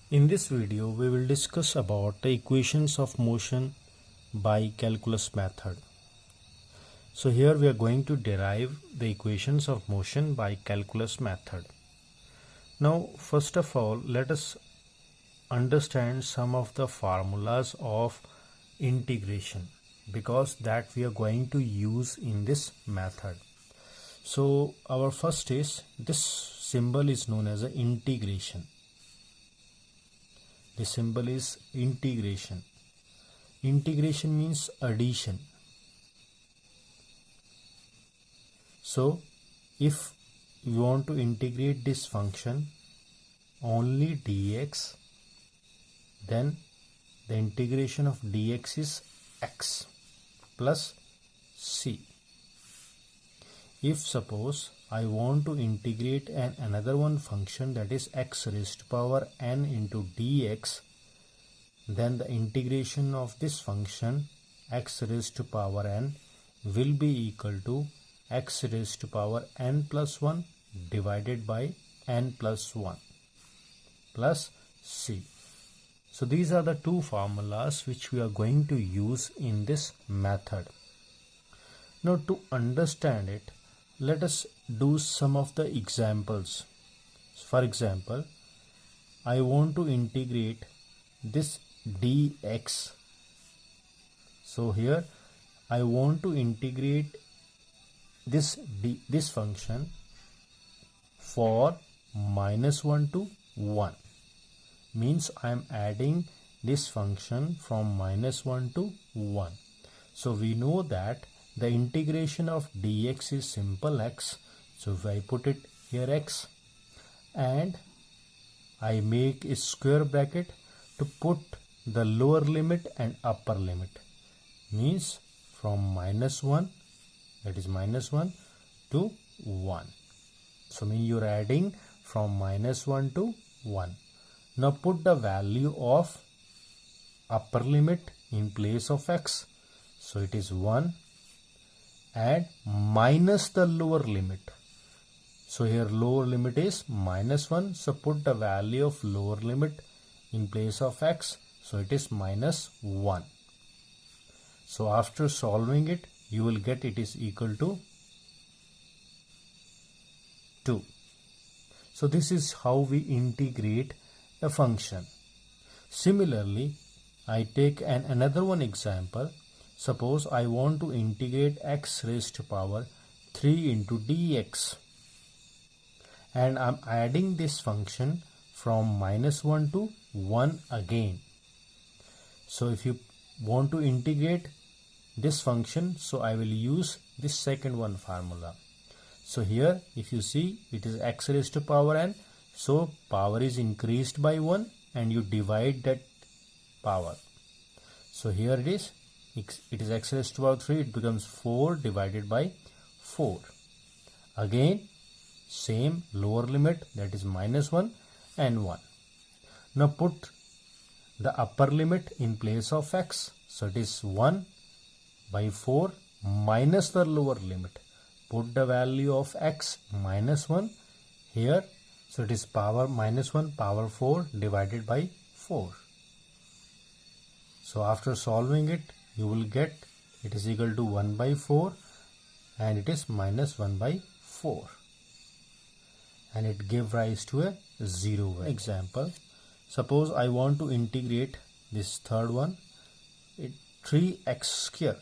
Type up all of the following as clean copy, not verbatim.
In this video, we will discuss about the equations of motion by calculus method. So here we are going to derive the equations of motion by calculus method. Now, first of all, let us understand some of the formulas of integration because that we are going to use in this method. So our first is this symbol is known as an integration. The symbol is integration. Integration means addition. So if you want to integrate this function only dx, then the integration of dx is x plus c. If suppose I want to integrate another one function, that is x raised to power n into dx, then the integration of this function x raised to power n will be equal to x raised to power n plus 1 divided by n plus 1 plus c. So these are the two formulas which we are going to use in this method. Now to understand it, let us do some of the examples. For example, I want to integrate this dx. So here I want to integrate this function for -1 to 1. Means I am adding this function from -1 to 1. So we know that the integration of dx is simple x. So if I put it here x and I make a square bracket to put the lower limit and upper limit, means from -1, that is -1 to 1. So mean you are adding from -1 to 1. Now put the value of upper limit in place of x. So it is 1 and minus the lower limit. So here lower limit is -1. So put the value of lower limit in place of x. So it is -1. So after solving it, you will get it is equal to 2. So this is how we integrate a function. Similarly, I take another one example. Suppose I want to integrate x raised to power 3 into dx, and I'm adding this function from -1 to 1 again. So if you want to integrate this function, so I will use this second one formula. So here if you see, it is x raised to power n, so power is increased by 1 and you divide that power. So here it is x raised to power 3, it becomes 4 divided by 4. Again same lower limit, that is -1 and 1. Now put the upper limit in place of x. So it is 1 by 4 minus the lower limit. Put the value of x -1 here. So it is power -1 power 4 divided by 4. So after solving it, you will get it is equal to 1 by 4 and it is -1 by 4. And it give rise to a 0 value. Example, suppose I want to integrate this third one, 3x square.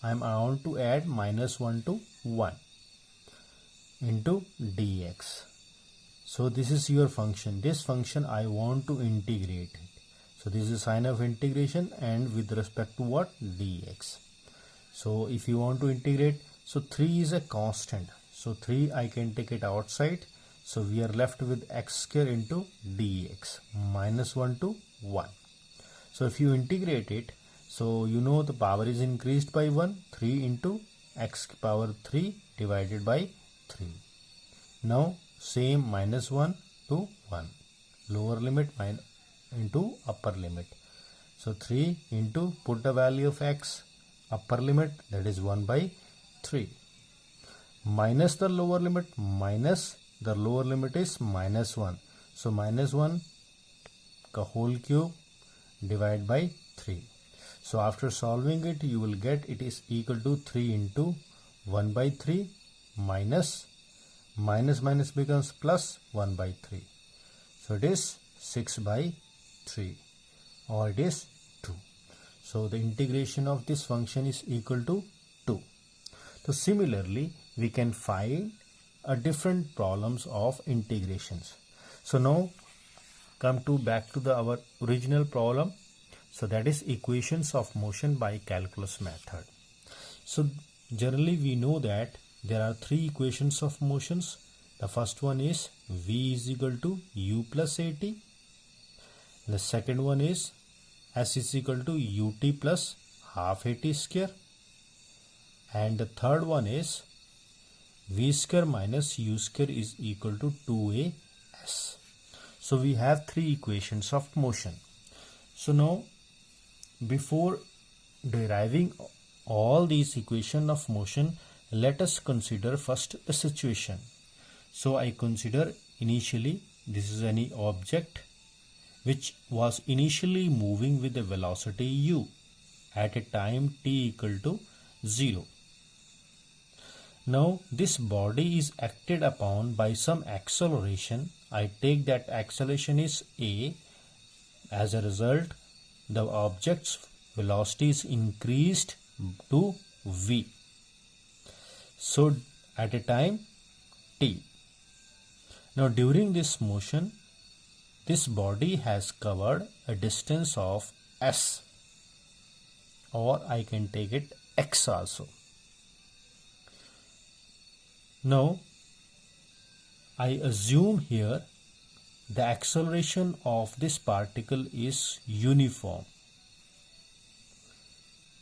I want to add -1 to 1 into dx. So this is your function. This function I want to integrate it. So this is sign of integration and with respect to what? Dx. So if you want to integrate, so 3 is a constant. So 3 I can take it outside. So we are left with x square into dx, -1 to 1. So if you integrate it, so you know the power is increased by 1, 3 into x power 3 divided by 3. Now same -1 to 1, lower limit into upper limit. So 3 into, put the value of x, upper limit, that is 1 by 3, minus the lower limit, minus the lower limit is -1. So -1 का whole cube divide by 3. So after solving it, you will get it is equal to 3 into 1 by 3 minus minus becomes plus 1 by 3. So it is 6 by 3 or it is 2. So the integration of this function is equal to 2. So similarly, we can find a different problems of integrations. So now come to back to our original problem. So that is equations of motion by calculus method. So generally we know that there are three equations of motions. The first one is V is equal to U plus AT. The second one is S is equal to UT plus half AT square. And the third one is V square minus U square is equal to 2AS. So we have three equations of motion. So now before deriving all these equations of motion, let us consider first the situation. So I consider initially this is any object which was initially moving with a velocity u at a time t equal to 0. Now this body is acted upon by some acceleration. I take that acceleration is a. As a result, the object's velocity is increased to v. So at a time t. Now during this motion, this body has covered a distance of s, or I can take it x also. Now I assume here the acceleration of this particle is uniform.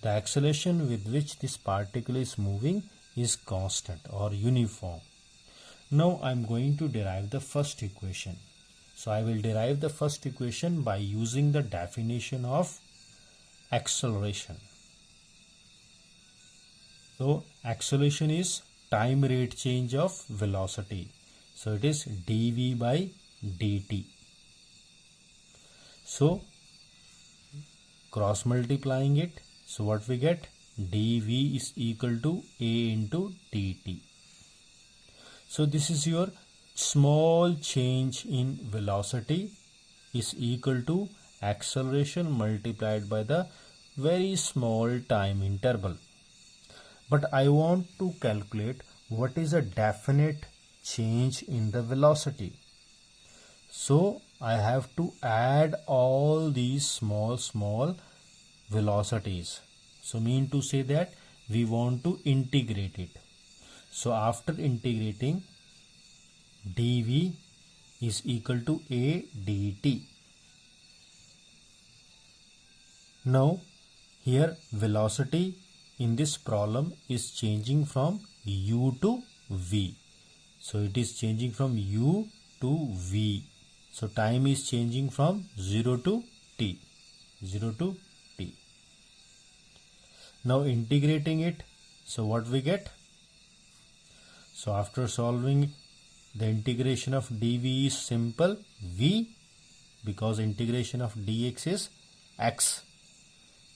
The acceleration with which this particle is moving is constant or uniform. Now I am going to derive the first equation. So I will derive the first equation by using the definition of acceleration. So acceleration is time rate change of velocity. So it is dv by dt. So cross multiplying it, so what we get, dv is equal to a into dt. So this is your small change in velocity is equal to acceleration multiplied by the very small time interval. But I want to calculate what is a definite change in the velocity. So I have to add all these small velocities. So mean to say that we want to integrate it. So after integrating, dv is equal to a dt. Now here velocity in this problem is changing from u to v. So it is changing from u to v. So time is changing from 0 to t. 0 to t. Now integrating it. So what we get? So after solving, the integration of dv is simple v, because integration of dx is x.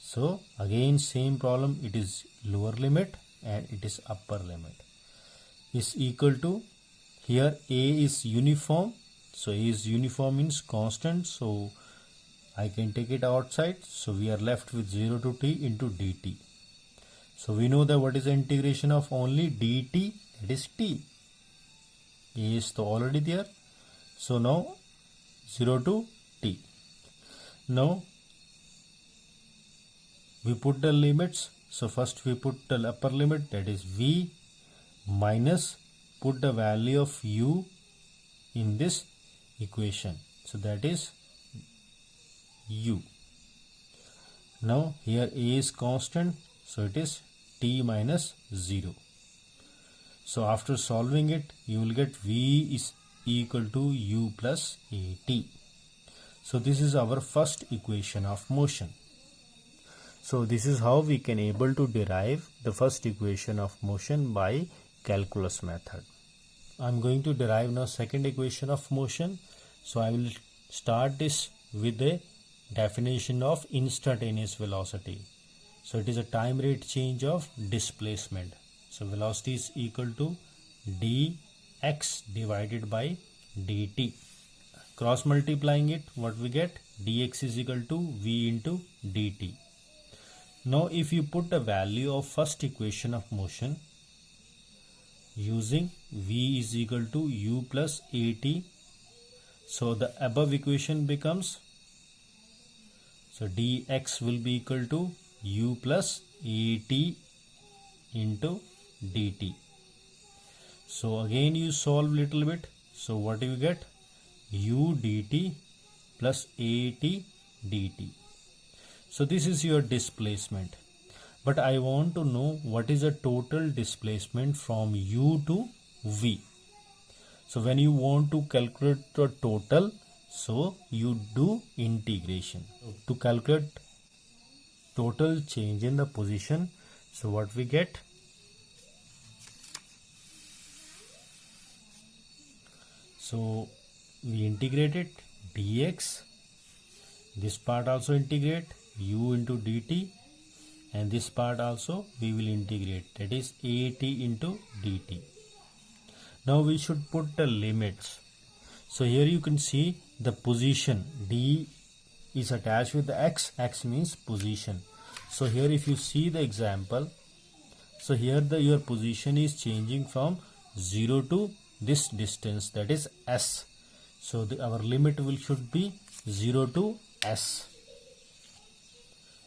So again same problem, it is lower limit and it is upper limit, is equal to, here a is uniform. So a is uniform means constant, so I can take it outside. So we are left with 0 to t into dt. So we know that what is the integration of only dt, that is t. A is already there. So now 0 to t. Now we put the limits. So first we put the upper limit, that is v, minus put the value of u in this equation. So that is u. Now here a is constant, so it is t minus 0. So after solving it, you will get v is equal to u plus at. So this is our first equation of motion. So this is how we can able to derive the first equation of motion by calculus method. I am going to derive now second equation of motion. So I will start this with a definition of instantaneous velocity. So it is a time rate change of displacement. So velocity is equal to dx divided by dt. Cross multiplying it, what we get? Dx is equal to v into dt. Now if you put a value of first equation of motion using v is equal to u plus at, so the above equation becomes, so dx will be equal to u plus at into dt. So again you solve little bit. So what do you get? U dt plus at dt. So this is your displacement. But I want to know what is the total displacement from u to v. So when you want to calculate the total, so you do integration. To calculate total change in the position, so what we get? So we integrate it, dx, this part also integrate, u into dt, and this part also we will integrate, that is at into dt. Now we should put the limits. So here you can see the position, d is attached with the x means position. So here if you see the example, so here your position is changing from 0 to this distance, that is s. So our limit should be 0 to s.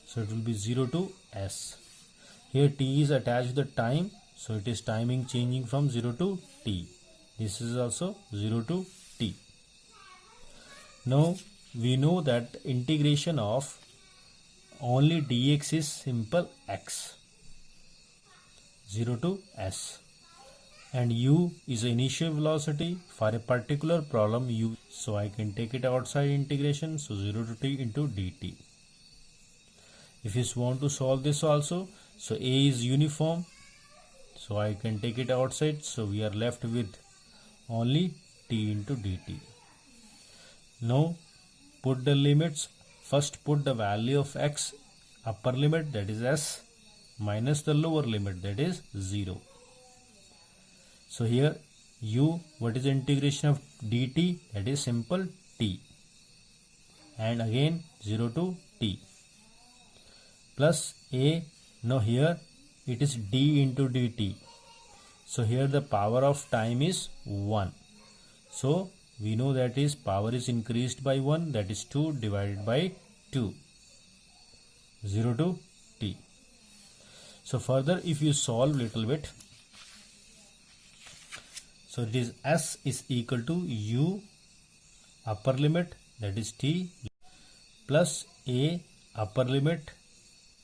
So it will be 0 to s. Here t is attached to the time, so it is timing changing from 0 to t. This is also 0 to t. Now we know that integration of only dx is simple x, 0 to s, and u is the initial velocity for a particular problem u. So I can take it outside integration, so 0 to t into dt. If you want to solve this also, so a is uniform, so I can take it outside, so we are left with only t into dt. Now put the limits. First put the value of x, upper limit, that is s, minus the lower limit, that is 0. So here u, what is the integration of dt? That is simple t, and again 0 to t, plus a. Now here it is d into dt. So here the power of time is 1. So we know that is power is increased by 1, that is 2 divided by 2, 0 to t. So further if you solve little bit, so it is s is equal to u upper limit, that is t, plus a upper limit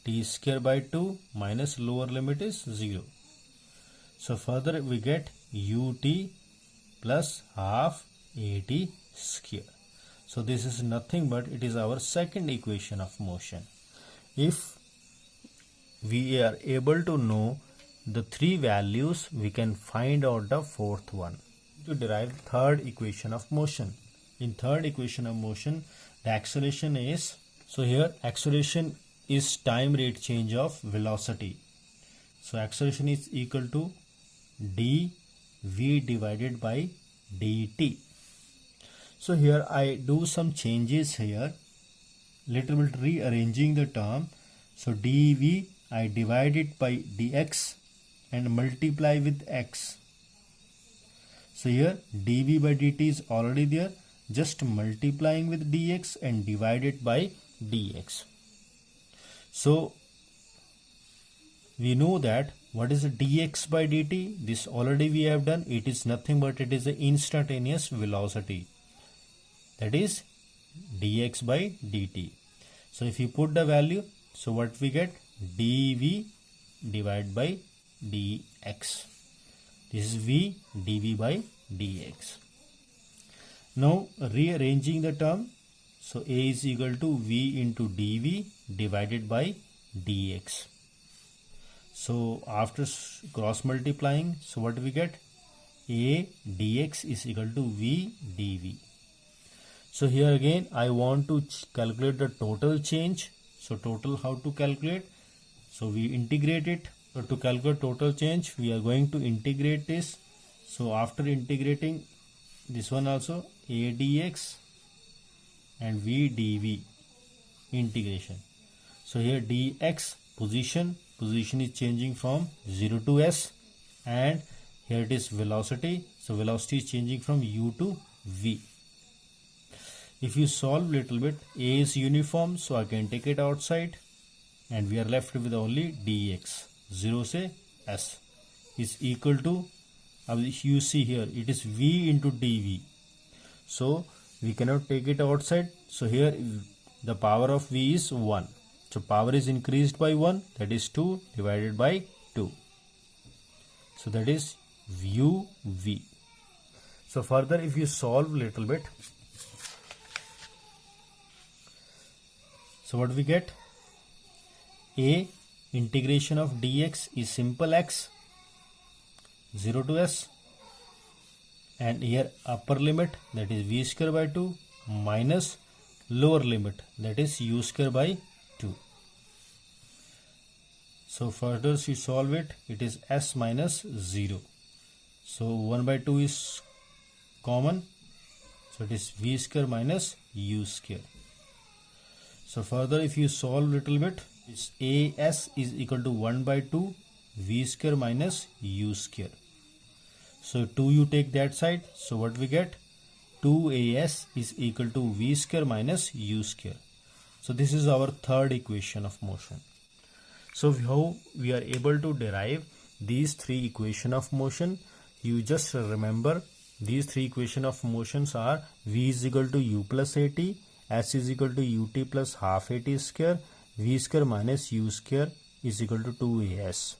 t square by 2 minus lower limit is 0. So further we get ut plus half at square. So this is nothing but it is our second equation of motion. If we are able to know the three values, we can find out the fourth one. To derive third equation of motion. In third equation of motion, the acceleration is, so here acceleration is time rate change of velocity. So acceleration is equal to dv divided by dt. So here I do some changes here, little bit rearranging the term. So dv I divide it by dx and multiply with x. So here dv by dt is already there, just multiplying with dx and divide it by dx. So we know that what is the dx by dt? This already we have done. It is nothing but it is the instantaneous velocity, that is dx by dt. So if you put the value, so what we get? dv divided by dx. This is v dv by dx. Now rearranging the term, so a is equal to v into dv divided by dx. So after cross multiplying, so what we get? A dx is equal to v dv. So here again I want to calculate the total change. So total, how to calculate? So we integrate it. So to calculate total change, we are going to integrate this. So after integrating this one also, a dx and v dv integration. So here dx position is changing from 0 to s, and here it is velocity. So velocity is changing from u to v. If you solve little bit, a is uniform, so I can take it outside, and we are left with only dx 0 से s is equal to, you see here it is v into dv, so we cannot take it outside. So here the power of v is 1, so power is increased by 1, that is 2 divided by 2, so that is u v. So further if you solve little bit, so what we get? A integration of dx is simple x 0 to s, and here upper limit, that is v square by 2, minus lower limit, that is u square by 2. So further you solve it, it is s minus 0. So 1 by 2 is common, so it is v square minus u square. So further if you solve little bit, it's as is equal to 1 by 2 v square minus u square. So 2 you take that side, so what we get? 2as is equal to v square minus u square. So this is our third equation of motion. So how we are able to derive these three equation of motion? You just remember these three equation of motions are v is equal to u plus at, s is equal to ut plus half at square, v square minus u square is equal to 2as.